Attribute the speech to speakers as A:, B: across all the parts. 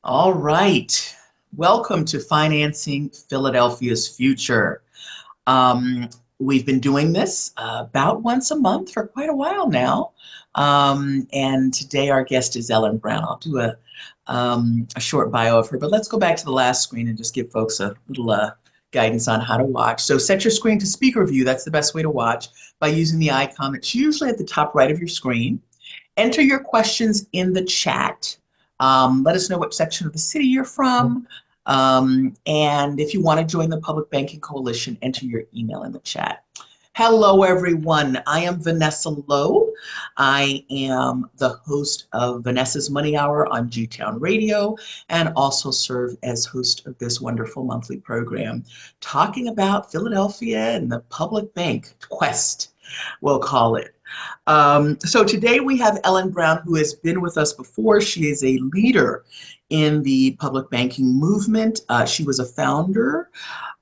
A: All right. Welcome to Financing Philadelphia's Future. We've been doing this about once a month for quite a while now. And today our guest is Ellen Brown. I'll do a short bio of her, but let's go back to the last screen and just give folks a little guidance on how to watch. So set your screen to speaker view. That's the best way to watch by using the icon that's usually at the top right of your screen. Enter your questions in the chat. Let us know what section of the city you're from. And if you want to join the Public Banking Coalition, enter your email in the chat. Hello, everyone. I am Vanessa Lowe. I am the host of Vanessa's Money Hour on G-Town Radio and also serve as host of this wonderful monthly program talking about Philadelphia and the public bank quest, we'll call it. So today we have Ellen Brown, who has been with us before. She is a leader in the public banking movement. She was a founder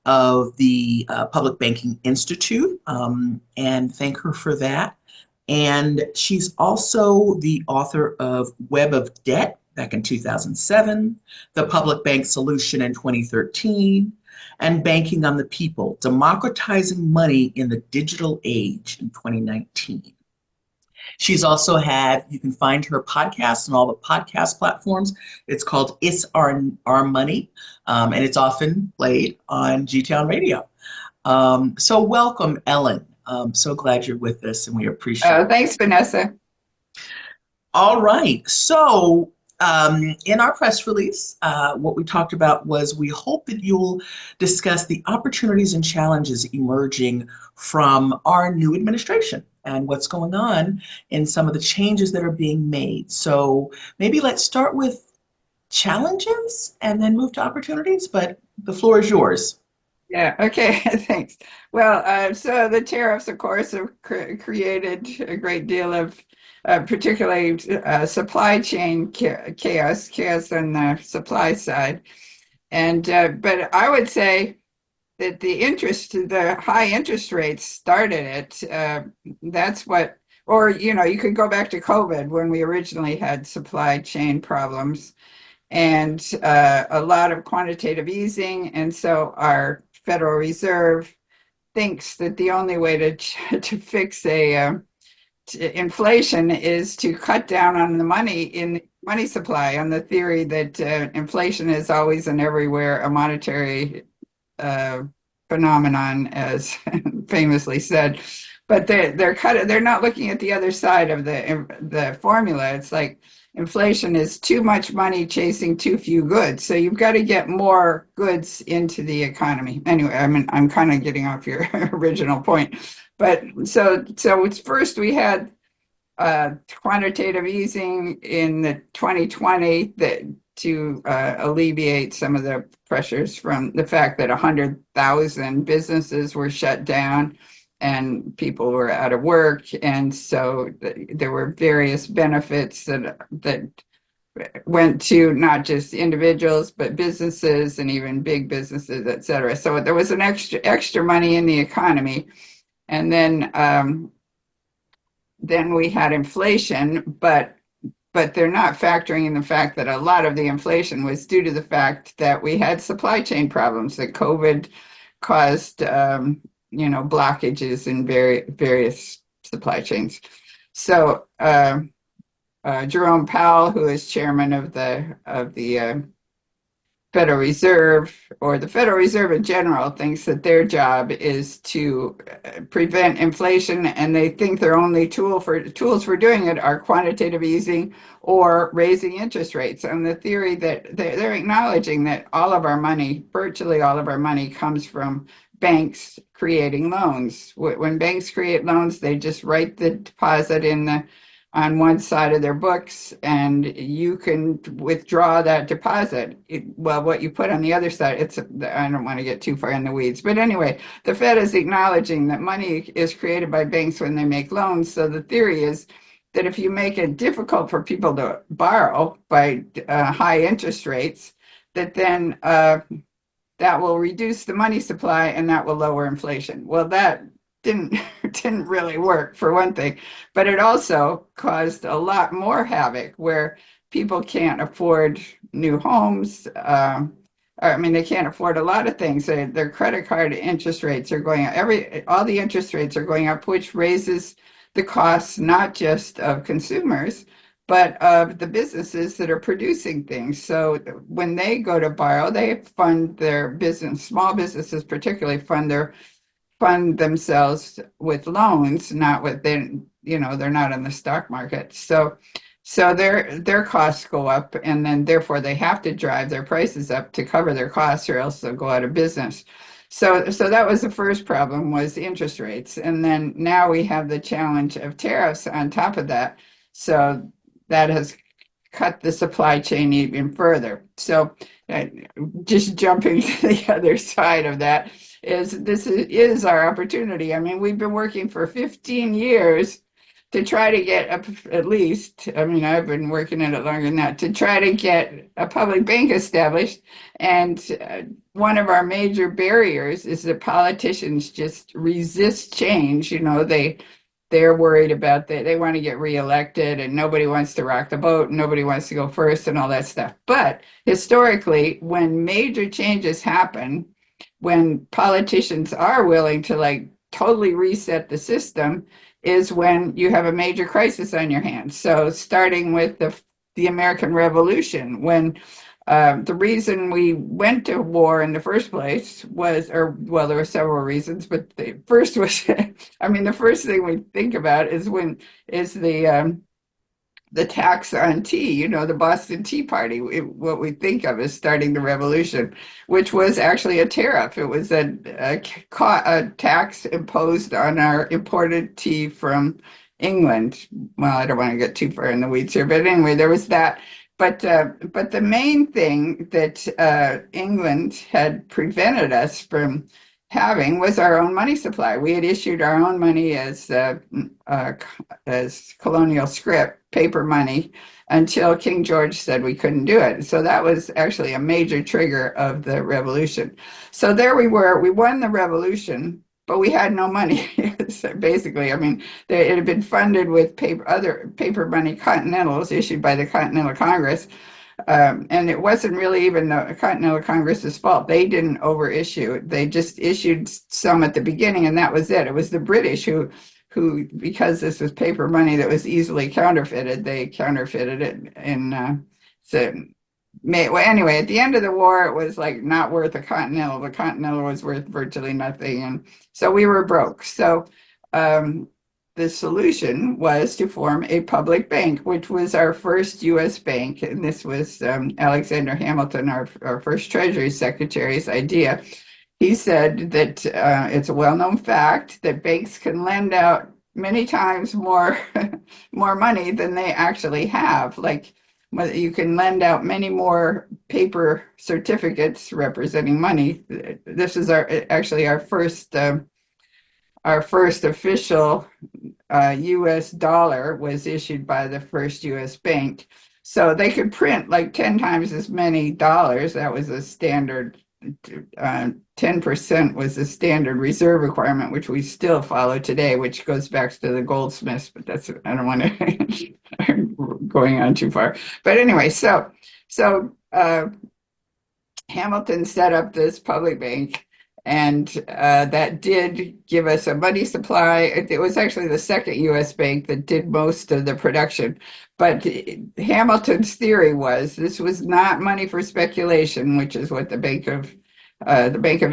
A: of the Public Banking Institute, and thank her for that. And she's also the author of Web of Debt back in 2007, The Public Bank Solution in 2013, and Banking on the People, Democratizing Money in the Digital Age in 2019. She's also had, you can find her podcast on all the podcast platforms. It's called It's Our Money, and it's often played on G-Town Radio. So welcome, Ellen. So glad you're with us, and we appreciate it.
B: Thanks, Vanessa.
A: All right. So in our press release, what we talked about was we hope that you'll discuss the opportunities and challenges emerging from our new administration and what's going on in some of the changes that are being made. So maybe let's start with challenges and then move to opportunities, but the floor is yours.
B: Yeah, okay, thanks. Well, so the tariffs, of course, have created a great deal of particularly supply chain chaos on the supply side. And but I would say that the high interest rates started it. That's what, or you could go back to COVID when we originally had supply chain problems and a lot of quantitative easing. And so our Federal Reserve thinks that the only way to fix inflation is to cut down on the money supply, on the theory that inflation is always and everywhere a monetary phenomenon, as famously said. But they're not looking at the other side of the formula. It's like inflation is too much money chasing too few goods. So you've got to get more goods into the economy. Anyway, I'm kind of getting off your original point. But so it's first we had quantitative easing in the 2020 to alleviate some of the pressures from the fact that 100,000 businesses were shut down and people were out of work. And so there were various benefits that went to not just individuals, but businesses and even big businesses, et cetera. So there was an extra money in the economy. And then we had inflation, but they're not factoring in the fact that a lot of the inflation was due to the fact that we had supply chain problems, that COVID caused blockages in various supply chains. So Jerome Powell, who is chairman of the Federal Reserve, or the Federal Reserve in general, thinks that their job is to prevent inflation, and they think their only tools for doing it are quantitative easing or raising interest rates. And the theory that they're acknowledging that virtually all of our money comes from banks creating loans. When banks create loans, they just write the deposit on one side of their books, and you can withdraw that deposit. What you put on the other side, I don't want to get too far in the weeds, but anyway, the Fed is acknowledging that money is created by banks when they make loans. So the theory is that if you make it difficult for people to borrow by high interest rates, that then that will reduce the money supply and that will lower inflation. Well, that didn't really work, for one thing, but it also caused a lot more havoc where people can't afford new homes. I mean, they can't afford a lot of things. Their credit card interest rates are going up. All the interest rates are going up, which raises the costs not just of consumers, but of the businesses that are producing things. So when they go to borrow, they fund their business. Small businesses particularly fund themselves with loans, not with they're not in the stock market. So their costs go up, and then therefore they have to drive their prices up to cover their costs, or else they'll go out of business. So that was the first problem, was interest rates, and then now we have the challenge of tariffs on top of that. So that has cut the supply chain even further. So uh, just jumping to the other side of that is our opportunity. I mean, we've been working for 15 years to try to get at least, I mean, I've been working at it longer than that, to try to get a public bank established. And one of our major barriers is that politicians just resist change. They're worried about that. They want to get reelected, and nobody wants to rock the boat, and nobody wants to go first, and all that stuff. But historically, when major changes happen, when politicians are willing to like totally reset the system, is when you have a major crisis on your hands. So starting with the American Revolution, when the reason we went to war in the first place was, or well, there were several reasons, but the first was, I mean, the first thing we think about is the tax on tea, the Boston Tea Party. What we think of as starting the revolution, which was actually a tariff. It was a tax imposed on our imported tea from England. Well, I don't want to get too far in the weeds here, but anyway, there was that. But the main thing that England had prevented us from having was our own money supply. We had issued our own money as colonial scrip, paper money, until King George said we couldn't do it. So that was actually a major trigger of the revolution. So there we were. We won the revolution, but we had no money. So basically, I mean, it had been funded with other paper money Continentals issued by the Continental Congress. And it wasn't really even the Continental Congress's fault. They didn't overissue. They just issued some at the beginning, and that was it. It was the British who, because this was paper money that was easily counterfeited, they counterfeited it. And well, anyway, at the end of the war, it was like not worth a Continental. The Continental was worth virtually nothing, and so we were broke. So the solution was to form a public bank, which was our first U.S. bank. And this was Alexander Hamilton, our first Treasury Secretary's idea. He said that it's a well-known fact that banks can lend out many times more money than they actually have. Like, you can lend out many more paper certificates representing money. This is actually our first official US dollar was issued by the first US bank. So they could print like 10 times as many dollars. That was a standard, 10% was the standard reserve requirement, which we still follow today, which goes back to the goldsmiths, but I don't want to going on too far. But anyway, so Hamilton set up this public bank, and that did give us a money supply. It was actually the second U.S. bank that did most of the production. But Hamilton's theory was this was not money for speculation, which is what the Bank of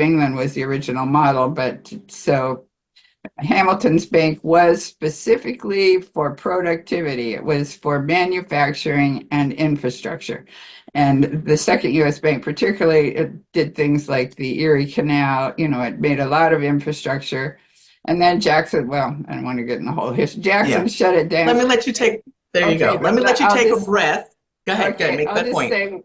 B: England was the original model. But so Hamilton's bank was specifically for productivity. It was for manufacturing and infrastructure. And the second U.S. bank particularly, it did things like the Erie Canal, it made a lot of infrastructure. And then Jackson, well, I don't want to get in the whole history. Jackson shut it down.
A: Let me let you take, there you go. Let me let you take a breath. Go ahead,
B: okay,
A: make that point.
B: Say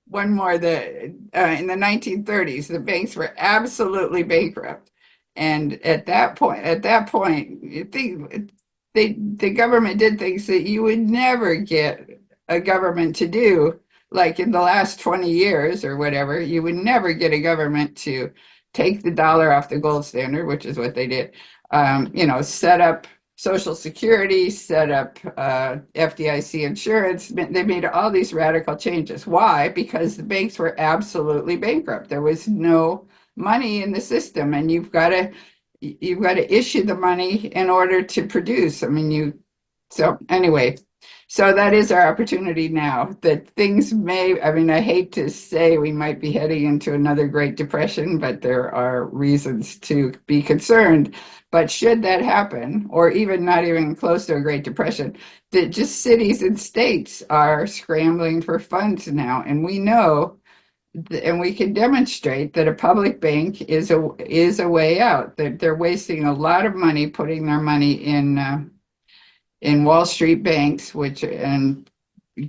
B: one more, in the 1930s, the banks were absolutely bankrupt. And at that point, you think the government did things that you would never get a government to do. Like in the last 20 years or whatever, you would never get a government to take the dollar off the gold standard, which is what they did. Set up Social Security, set up FDIC insurance. They made all these radical changes. Why? Because the banks were absolutely bankrupt. There was no money in the system, and you've got to issue the money in order to produce. I mean, so anyway, so that is our opportunity now that things may, I mean, I hate to say we might be heading into another Great Depression, but there are reasons to be concerned. But should that happen, or even not even close to a Great Depression, that just cities and states are scrambling for funds now. And we know, and we can demonstrate that a public bank is a way out. That they're wasting a lot of money putting their money in Wall Street banks, which and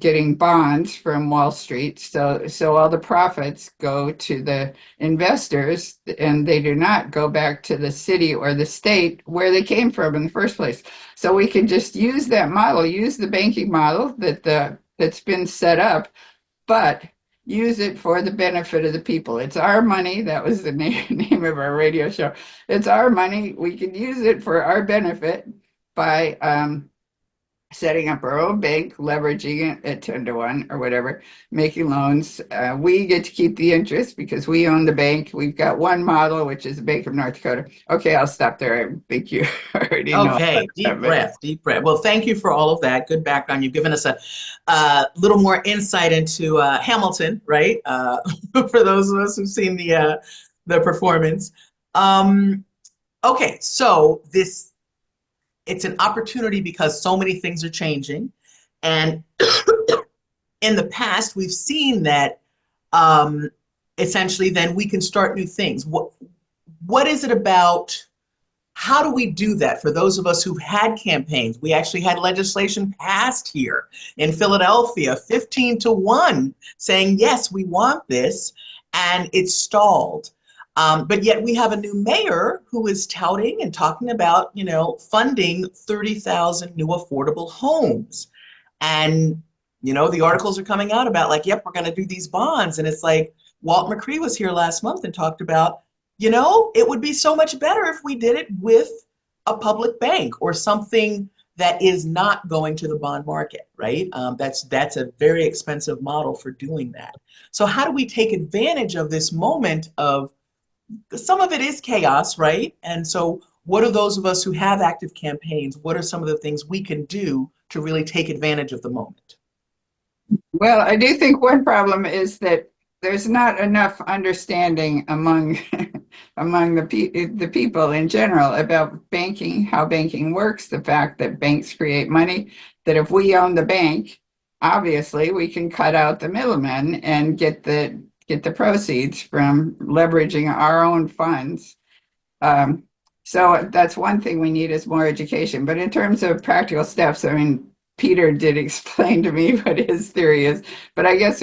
B: getting bonds from Wall Street. So all the profits go to the investors, and they do not go back to the city or the state where they came from in the first place. So we can just use that model, use the banking model that's been set up, but use it for the benefit of the people. It's our money. That was the name of our radio show. It's our money. We can use it for our benefit by setting up our own bank, leveraging it at 10 to 1 or whatever, making loans. We get to keep the interest because we own the bank. We've got one model, which is the Bank of North Dakota. Okay, I'll stop there. I think you already know about
A: Okay,
B: that,
A: deep
B: but
A: breath, deep breath. Well, thank you for all of that. Good background. You've given us a little more insight into Hamilton, right? For those of us who've seen the performance. Um, okay, so this it's an opportunity because so many things are changing, and in the past we've seen that um, essentially then we can start new things. What is it about? How do we do that for those of us who've had campaigns? We actually had legislation passed here in Philadelphia, 15 to 1, saying, yes, we want this, and it's stalled. But yet we have a new mayor who is touting and talking about, funding 30,000 new affordable homes. And, the articles are coming out about like, yep, we're going to do these bonds. And it's like, Walt McCree was here last month and talked about, it would be so much better if we did it with a public bank or something that is not going to the bond market, right? That's a very expensive model for doing that. So how do we take advantage of this moment of some of it is chaos, right? And so what are those of us who have active campaigns? What are some of the things we can do to really take advantage of the moment?
B: well, I do think one problem is that there's not enough understanding among among the people in general about banking, how banking works, the fact that banks create money, that if we own the bank, obviously we can cut out the middlemen and get the proceeds from leveraging our own funds. Um, so that's one thing we need is more education. But in terms of practical steps, I mean, Peter did explain to me what his theory is, but I guess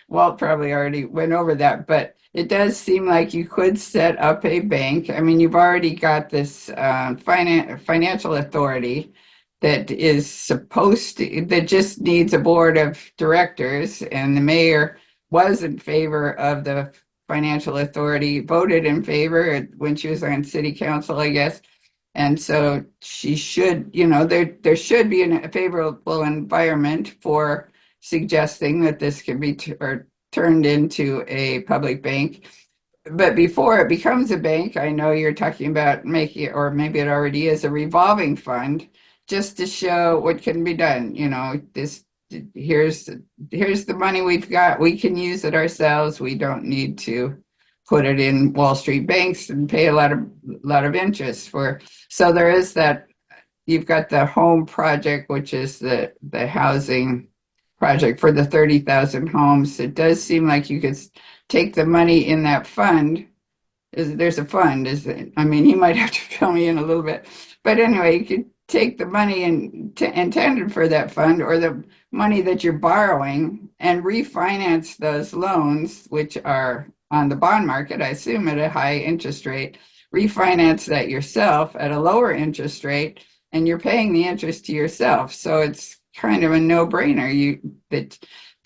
B: Walt probably already went over that. But it does seem like you could set up a bank. I mean, you've already got this financial authority that is that just needs a board of directors, and the mayor was in favor of the financial authority, voted in favor when she was on city council, I guess. And so she should, there should be a favorable environment for suggesting that this can be or turned into a public bank. But before it becomes a bank, I know you're talking about making it, or maybe it already is, a revolving fund, just to show what can be done. Here's here's the money we've got. We can use it ourselves. We don't need to put it in Wall Street banks and pay a lot of interest for. So there is that. You've got the home project, which is the housing project for the 30,000 homes. It does seem like you could take the money in that fund. There's a fund, is it? I mean, he might have to fill me in a little bit, but anyway, you could take the money intended for that fund, or the money that you're borrowing, and refinance those loans, which are on the bond market, I assume at a high interest rate. Refinance that yourself at a lower interest rate, and you're paying the interest to yourself. So it's kind of a no-brainer.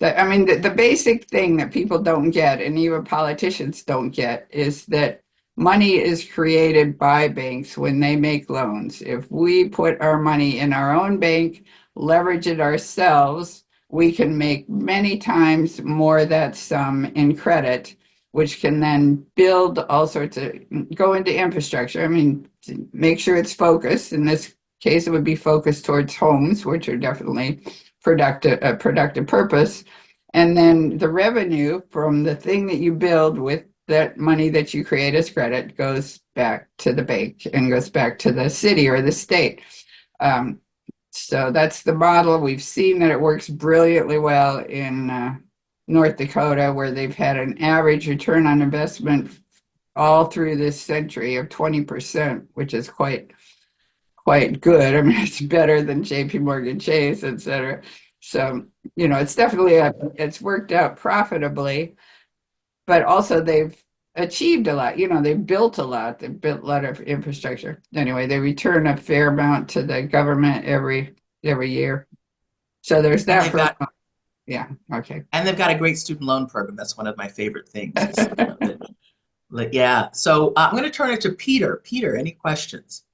B: I mean, the basic thing that people don't get, and even politicians don't get, is that money is created by banks when they make loans. If we put our money in our own bank, leverage it ourselves, we can make many times more that sum in credit, which can then build all sorts of, go into infrastructure. I mean, to make sure it's focused. In this case, it would be focused towards homes, which are definitely productive, a productive purpose. And then the revenue from the thing that you build with that money that you create as credit goes back to the bank and goes back to the city or the state. Um, so that's the model. We've seen that it works brilliantly well in North Dakota, where they've had an average return on investment all through this century of 20%, which is quite good. I mean, it's better than JP Morgan Chase, et cetera. So, it's definitely it's worked out profitably, but also they've achieved a lot. They've built a lot. They've built a lot of infrastructure. Anyway, they return a fair amount to the government every year. So there's
A: And
B: that
A: they've
B: for
A: got
B: yeah. Okay.
A: and they've got a great student loan program. That's one of my favorite things. Is, yeah. So I'm going to turn it to Peter. Peter, any questions?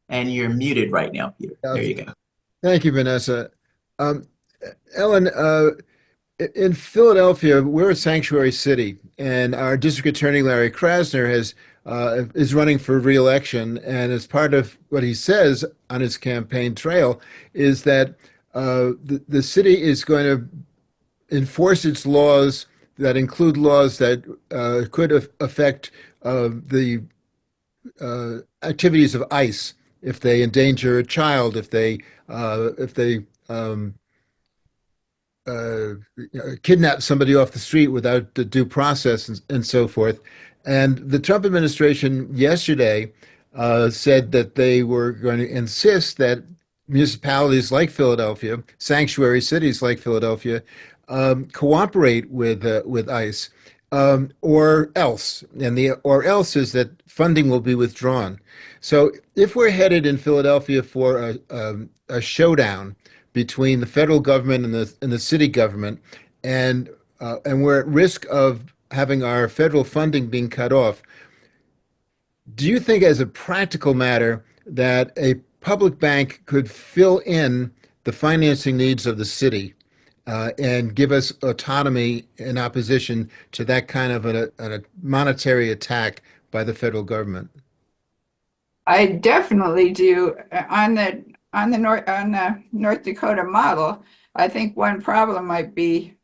A: And you're muted right now, Peter.
C: Yeah,
A: There you go.
C: thank you, Vanessa. Um, Ellen, in Philadelphia, we're a sanctuary city, and our district attorney, Larry Krasner, is running for re-election. And as part of what he says on his campaign trail is that the city is going to enforce its laws that include laws that could affect the activities of ICE if they endanger a child, if they uh, kidnap somebody off the street without the due process and so forth. And the Trump administration yesterday said that they were going to insist that municipalities like Philadelphia, sanctuary cities like Philadelphia, cooperate with ICE, or else. And the or else is that funding will be withdrawn. So if we're headed in Philadelphia for a showdown between the federal government and the city government, and we're at risk of having our federal funding being cut off. Do you think, as a practical matter, that a public bank could fill in the financing needs of the city and give us autonomy in opposition to that kind of a monetary attack by the federal government?
B: I definitely do. On the North Dakota model, I think one problem might be,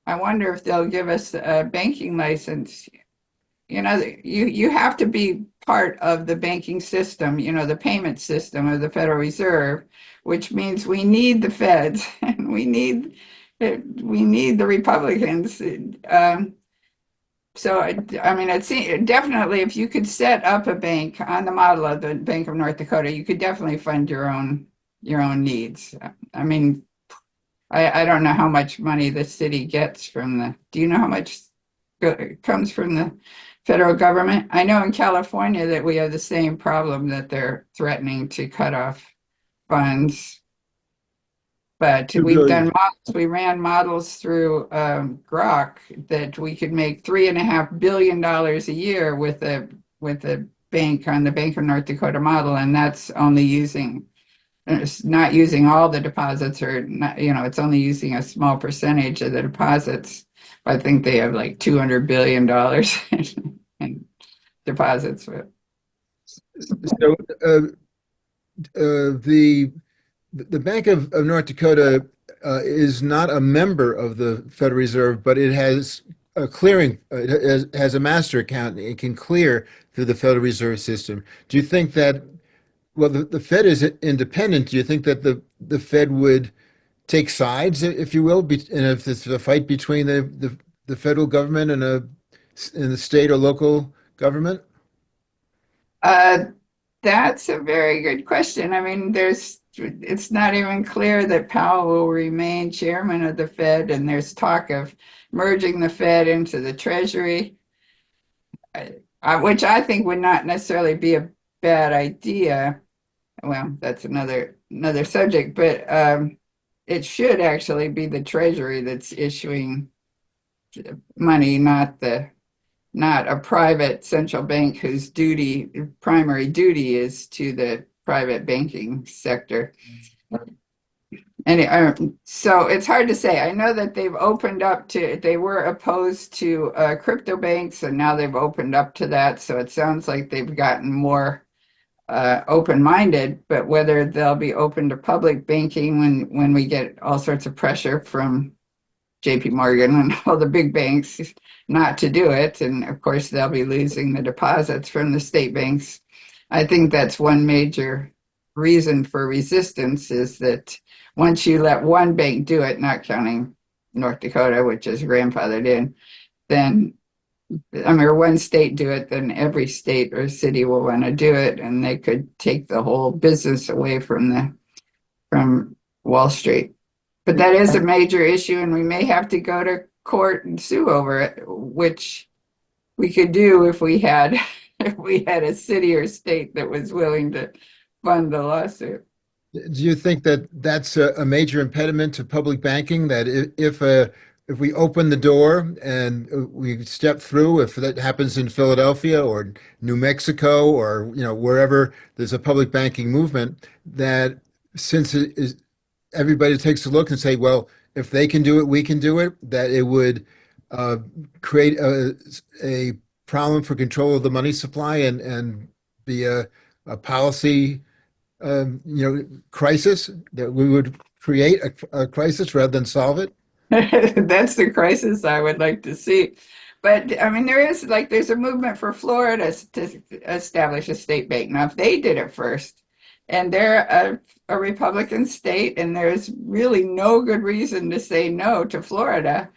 B: I wonder if they'll give us a banking license. You have to be part of the banking system, the payment system of the Federal Reserve, which means we need the Feds and we need the Republicans. So I mean, I'd see definitely if you could set up a bank on the model of the Bank of North Dakota, you could definitely fund your own needs. I mean, I don't know how much money the city gets from the. Do you know how much comes from the federal government? I know in California that we have the same problem, that they're threatening to cut off funds. But
C: Two
B: we've done
C: billion.
B: models, we ran models through Grok that we could make $3.5 billion a year with a bank on the Bank of North Dakota model, and that's only using it's not using all the deposits, or not, it's only using a small percentage of the deposits. I think they have like $200 billion in deposits.
C: So the Bank of North Dakota is not a member of the Federal Reserve, but it has a clearing, it has a master account. It can clear through the Federal Reserve System. Do you think that, well, the Fed is independent? Do you think that the Fed would take sides, if you will, and if it's a fight between the federal government and the state or local government?
B: Uh, that's a very good question. I mean, it's not even clear that Powell will remain chairman of the Fed, and there's talk of merging the Fed into the Treasury, which I think would not necessarily be a bad idea. Well, that's another subject, but it should actually be the Treasury that's issuing money, not the not a private central bank whose primary duty is to the private banking sector. And so it's hard to say. I know that they were opposed to crypto banks, and now they've opened up to that. So it sounds like they've gotten more open-minded, but whether they'll be open to public banking when we get all sorts of pressure from JP Morgan and all the big banks not to do it. And of course, they'll be losing the deposits from the state banks. I think that's one major reason for resistance, is that once you let one bank do it, not counting North Dakota, which is grandfathered in, then, I mean, or one state do it, then every state or city will want to do it, and they could take the whole business away from Wall Street. But that is a major issue, and we may have to go to court and sue over it, which we could do if we had if we had a city or state that was willing to fund the lawsuit.
C: Do you think that that's a major impediment to public banking? That if we open the door and we step through, if that happens in Philadelphia or New Mexico or wherever there's a public banking movement, that since it is everybody takes a look and say, well, if they can do it, we can do it, that it would uh, create a problem for control of the money supply and be a policy crisis, that we would create a crisis rather than solve it.
B: That's the crisis I would like to see. But I mean, there's a movement for Florida to establish a state bank. Now, if they did it first, and they're a Republican state, and there's really no good reason to say no to Florida,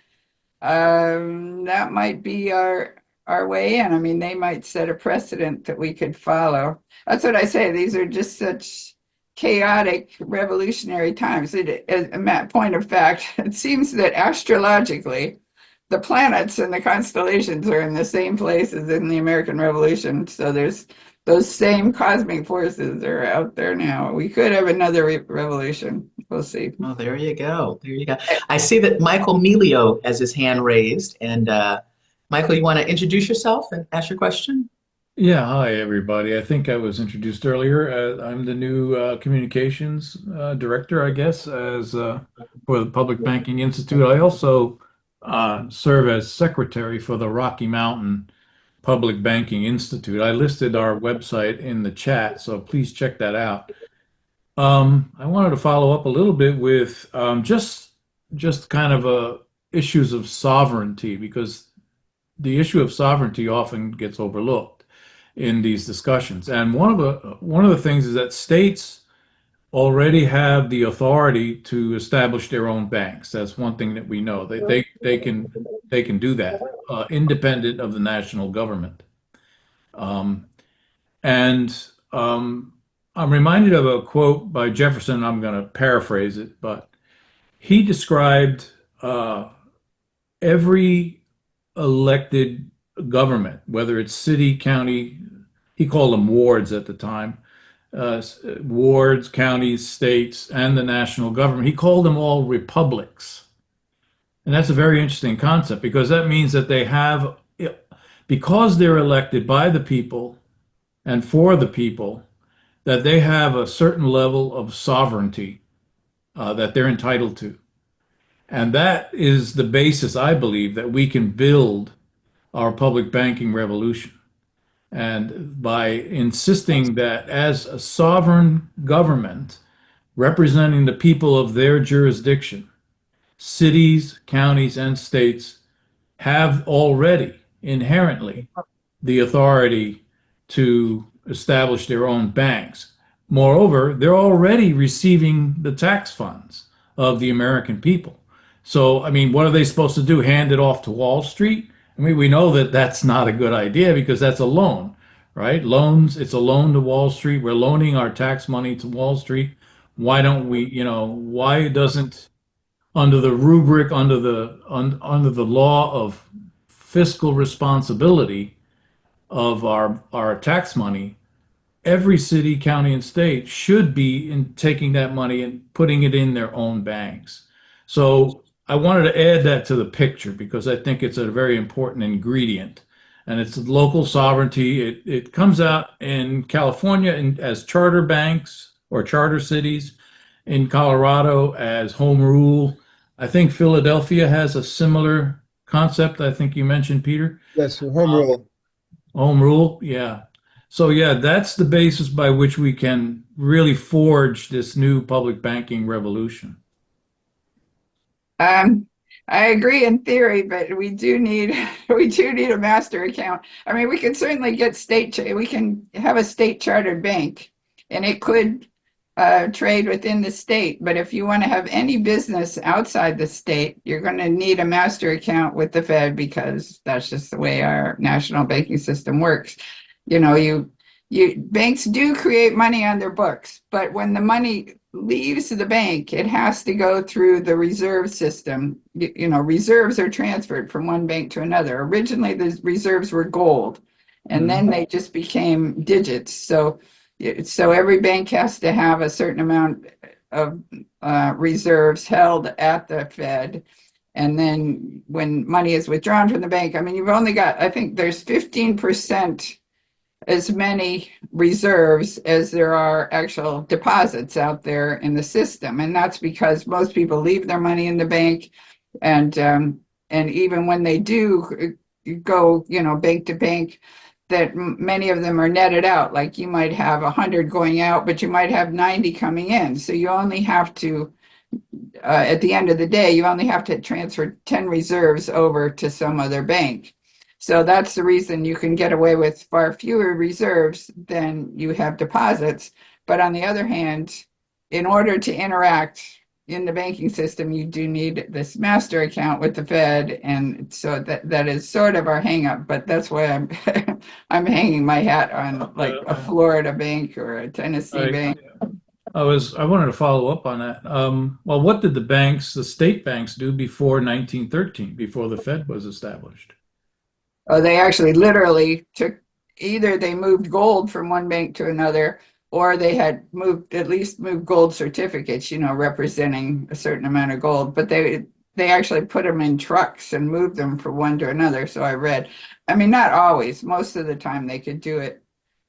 B: that might be our way in. I mean, they might set a precedent that we could follow. That's what I say. These are just such chaotic, revolutionary times. A point of fact, it seems that astrologically, the planets and the constellations are in the same places in the American Revolution. So there's those same cosmic forces are out there now. We could have another revolution. We'll see.
A: Oh, there you go. There you go. I see that Michael Melio has his hand raised. And Michael, you want to introduce yourself and ask your question?
D: Yeah, hi everybody. I think I was introduced earlier. I'm the new communications director, I guess, as for the Public Banking Institute. I also serve as secretary for the Rocky Mountain Public Banking Institute. I listed our website in the chat, so please check that out. I wanted to follow up a little bit with just kind of issues of sovereignty, because the issue of sovereignty often gets overlooked in these discussions. And one of the things is that states already have the authority to establish their own banks. That's one thing that we know. They can do that independent of the national government. Um, and I'm reminded of a quote by Jefferson. I'm going to paraphrase it, but he described every elected government, whether it's city, county, he called them wards at the time, wards, counties, states, and the national government. He called them all republics. And that's a very interesting concept, because that means that because they're elected by the people and for the people, that they have a certain level of sovereignty that they're entitled to. And that is the basis, I believe, that we can build our public banking revolution. And by insisting that as a sovereign government representing the people of their jurisdiction, cities, counties, and states have already inherently the authority to establish their own banks. Moreover, they're already receiving the tax funds of the American people. So, I mean, what are they supposed to do? Hand it off to Wall Street? I mean, we know that that's not a good idea, because that's a loan, right? Loans, it's a loan to Wall Street. We're loaning our tax money to Wall Street. Why don't we, why doesn't, under the rubric, under the law of fiscal responsibility of our tax money, every city, county, and state should be in taking that money and putting it in their own banks. So I wanted to add that to the picture, because I think it's a very important ingredient and it's local sovereignty. It comes out in California as charter banks or charter cities, in Colorado as home rule. I think Philadelphia has a similar concept. I think you mentioned, Peter.
C: Yes, home rule.
D: Home rule, yeah. So yeah, that's the basis by which we can really forge this new public banking revolution.
B: Um, I agree in theory, but we do need we do need a master account. I mean, we can certainly get we can have a state chartered bank, and it could trade within the state. But if you want to have any business outside the state, you're going to need a master account with the Fed because that's just the way our national banking system works. You know, you banks do create money on their books, but when the money leaves the bank, it has to go through the reserve system. You know, reserves are transferred from one bank to another. Originally, the reserves were gold, and then they just became digits. So every bank has to have a certain amount of reserves held at the Fed. And then when money is withdrawn from the bank, I mean, you've only got, I think there's 15% as many reserves as there are actual deposits out there in the system. And that's because most people leave their money in the bank. And even when they do go, you know, bank to bank, that many of them are netted out. Like you might have 100 going out, but you might have 90 coming in. So you only have to, at the end of the day, you only have to transfer 10 reserves over to some other bank. So that's the reason you can get away with far fewer reserves than you have deposits. But on the other hand, in order to interact in the banking system, you do need this master account with the Fed. And so that is sort of our hang up, but that's why I'm I'm hanging my hat on like a Florida bank or a Tennessee bank.
D: I wanted to follow up on that. Well, what did the state banks do before 1913, before the Fed was established?
B: They actually literally took, either they moved gold from one bank to another, or they had at least moved gold certificates, you know, representing a certain amount of gold. But they actually put them in trucks and moved them from one to another. So I read, I mean, not always. Most of the time they could do it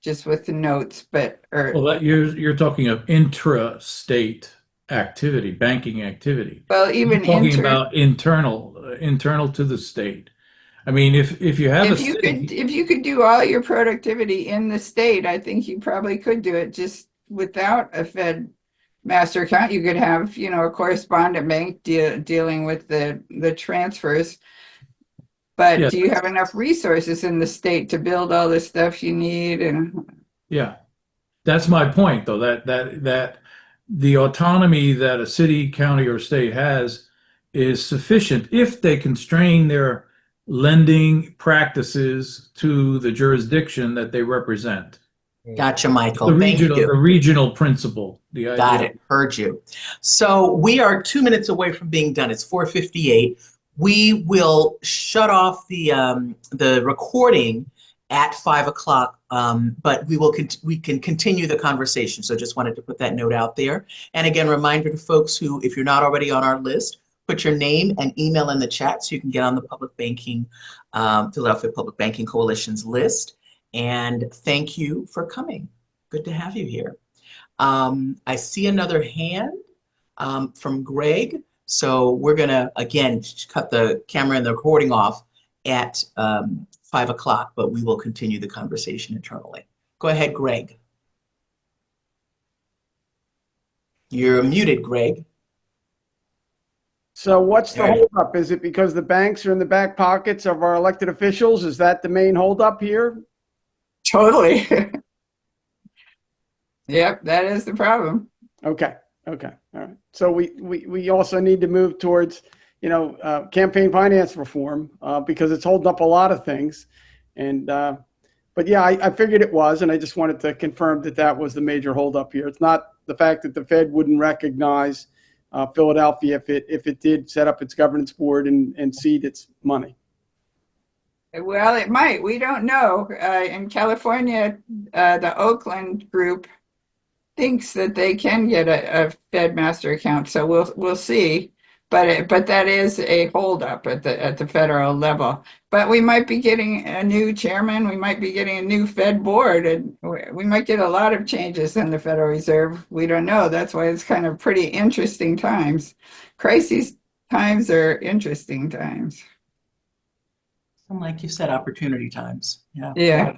B: just with the notes,
D: Well, you're talking of intra-state activity, banking activity.
B: well,
D: I'm
B: even
D: talking about internal to the state. I mean, if you have a city,
B: if you could do all your productivity in the state, I think you probably could do it just without a Fed master account. You could have, you know, a correspondent bank dealing with the transfers. But
D: yeah,
B: do you have enough resources in the state to build all the stuff you need? And
D: yeah, that's my point, though, that the autonomy that a city, county, or state has is sufficient if they constrain their lending practices to the jurisdiction that they represent.
A: Gotcha, Michael. Thank you.
D: The regional principle, the
A: Got
D: idea.
A: it. Heard you. So we are 2 minutes away from being done. It's 4:58. We will shut off the recording at 5 o'clock, but we can continue the conversation. So just wanted to put that note out there. And again, reminder to folks who, if you're not already on our list, put your name and email in the chat so you can get on the Philadelphia Public Banking Coalition's list. And thank you for coming. Good to have you here. I see another hand from Greg. So we're going to, again, cut the camera and the recording off at 5 o'clock, but we will continue the conversation internally. Go ahead, Greg. You're muted, Greg.
E: So what's the holdup? Is it because the banks are in the back pockets of our elected officials? Is that the main holdup here?
B: totally. Yep, that is the problem.
E: Okay. All right. So we also need to move towards, campaign finance reform because it's holding up a lot of things. And but yeah, I figured it was, and I just wanted to confirm that was the major holdup here. It's not the fact that the Fed wouldn't recognize Philadelphia if it did set up its governance board and seed its money.
B: Well, it might. We don't know. In California, the Oakland group thinks that they can get a Fed master account, so we'll see. but that is a holdup at the federal level. But we might be getting a new chairman. We might be getting a new Fed board, and we might get a lot of changes in the Federal Reserve. We don't know. That's why it's kind of pretty interesting times. Crises times are interesting times.
A: And like you said, opportunity times. Yeah.
B: Yeah.